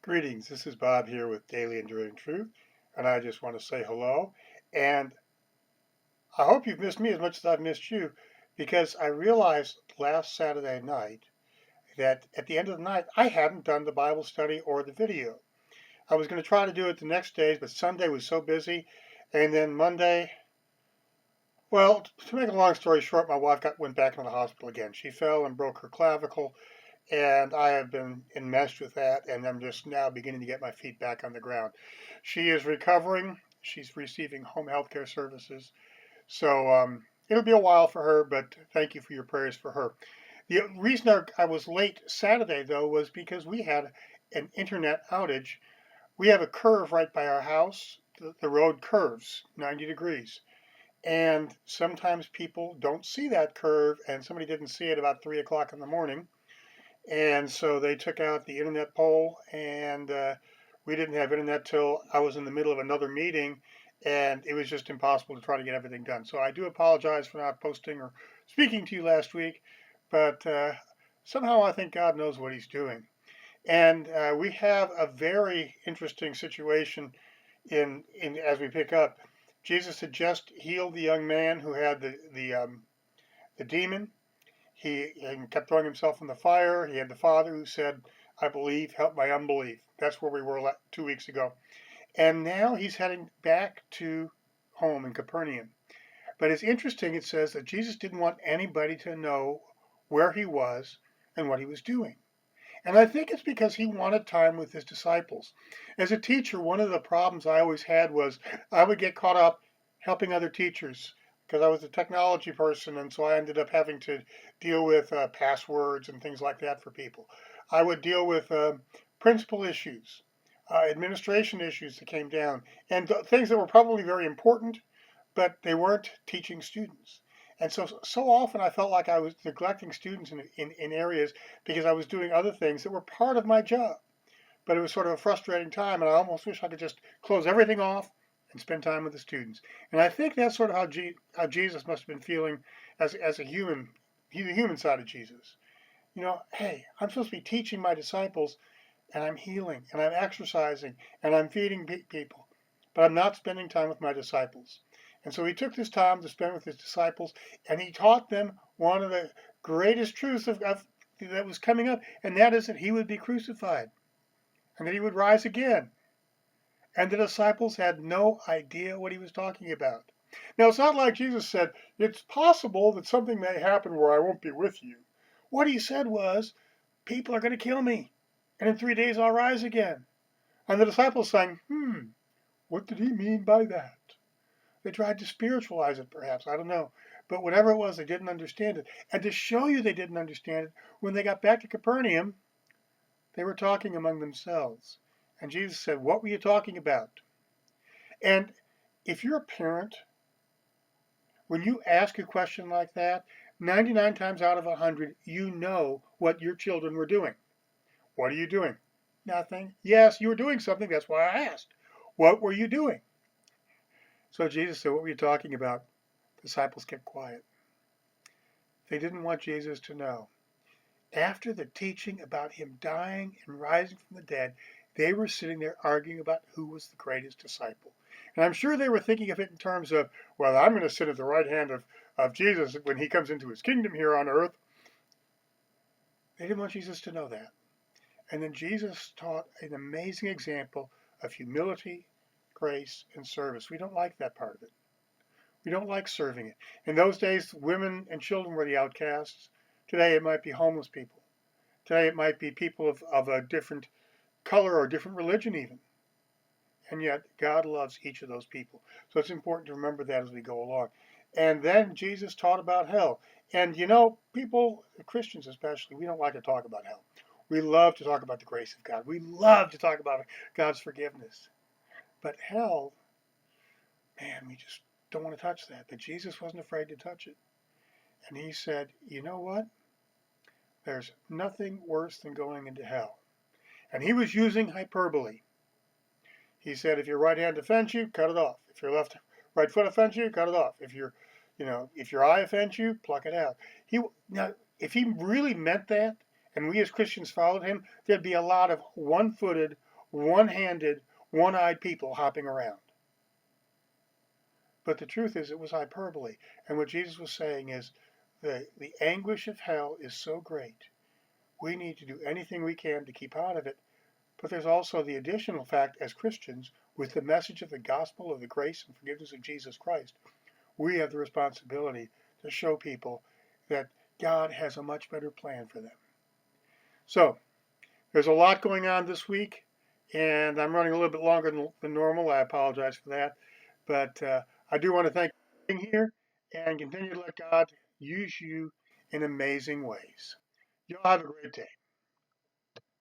Greetings, this is Bob here with Daily Enduring Truth, and I just want to say hello. And I hope you've missed me as much as I've missed you, because I realized last Saturday night that at the end of the night, I hadn't done the Bible study or the video. I was going to try to do it the next days, but Sunday was so busy. And then Monday, well, to make a long story short, my wife went back into the hospital again. She fell and broke her clavicle, and I have been enmeshed with that, and I'm just now beginning to get my feet back on the ground. She is recovering. She's receiving home health care services. So it'll be a while for her, but thank you for your prayers for her. The reason I was late Saturday, though, was because we had an internet outage. We have a curve right by our house. The road curves 90 degrees. And sometimes people don't see that curve, and somebody didn't see it about 3 o'clock in the morning. And so they took out the internet pole, and we didn't have internet till I was in the middle of another meeting, and it was just impossible to try to get everything done. So I do apologize for not posting or speaking to you last week, but somehow I think God knows what He's doing. And we have a very interesting situation in as we pick up. Jesus had just healed the young man who had the demon. He kept throwing himself in the fire. He had the father who said, I believe, help my unbelief. That's where we were 2 weeks ago. And now he's heading back to home in Capernaum. But it's interesting, it says that Jesus didn't want anybody to know where he was and what he was doing. And I think it's because he wanted time with his disciples. As a teacher, one of the problems I always had was I would get caught up helping other teachers because I was a technology person, and so I ended up having to deal with passwords and things like that for people. I would deal with principal issues, administration issues that came down, and things that were probably very important, but they weren't teaching students. And so often I felt like I was neglecting students in areas because I was doing other things that were part of my job. But it was sort of a frustrating time, and I almost wish I could just close everything off and spend time with the students. And I think that's sort of how Jesus must have been feeling as a human, the human side of Jesus. You know, hey, I'm supposed to be teaching my disciples, and I'm healing, and I'm exercising, and I'm feeding people, but I'm not spending time with my disciples. And so he took this time to spend with his disciples, and he taught them one of the greatest truths that was coming up, and that is that he would be crucified and that he would rise again. And the disciples had no idea what he was talking about. Now, it's not like Jesus said, it's possible that something may happen where I won't be with you. What he said was, people are going to kill me, and in 3 days I'll rise again. And the disciples saying, what did he mean by that? They tried to spiritualize it, perhaps. I don't know. But whatever it was, they didn't understand it. And to show you they didn't understand it, when they got back to Capernaum, they were talking among themselves. And Jesus said, what were you talking about? And if you're a parent, when you ask a question like that, 99 times out of 100, you know what your children were doing. What are you doing? Nothing. Yes, you were doing something. That's why I asked. What were you doing? So Jesus said, what were you talking about? Disciples kept quiet. They didn't want Jesus to know. After the teaching about him dying and rising from the dead, they were sitting there arguing about who was the greatest disciple. And I'm sure they were thinking of it in terms of, well, I'm going to sit at the right hand of Jesus when he comes into his kingdom here on earth. They didn't want Jesus to know that. And then Jesus taught an amazing example of humility, grace, and service. We don't like that part of it. We don't like serving it. In those days, women and children were the outcasts. Today, it might be homeless people. Today, it might be people of a different color or different religion, even. And yet, God loves each of those people. So it's important to remember that as we go along. And then Jesus taught about hell. And you know, people, Christians especially, we don't like to talk about hell. We love to talk about the grace of God. We love to talk about God's forgiveness. But hell, man, we just don't want to touch that. But Jesus wasn't afraid to touch it. And he said, you know what? There's nothing worse than going into hell. And he was using hyperbole. He said, if your right hand offends you, cut it off. If your right foot offends you, cut it off. If your eye offends you, pluck it out. Now, if he really meant that, and we as Christians followed him, there'd be a lot of one-footed, one-handed, one-eyed people hopping around. But the truth is, it was hyperbole. And what Jesus was saying is the anguish of hell is so great, we need to do anything we can to keep out of it. But there's also the additional fact, as Christians, with the message of the gospel of the grace and forgiveness of Jesus Christ, we have the responsibility to show people that God has a much better plan for them. So, there's a lot going on this week, and I'm running a little bit longer than normal. I apologize for that. But I do want to thank you for being here and continue to let God use you in amazing ways. Y'all have a great day.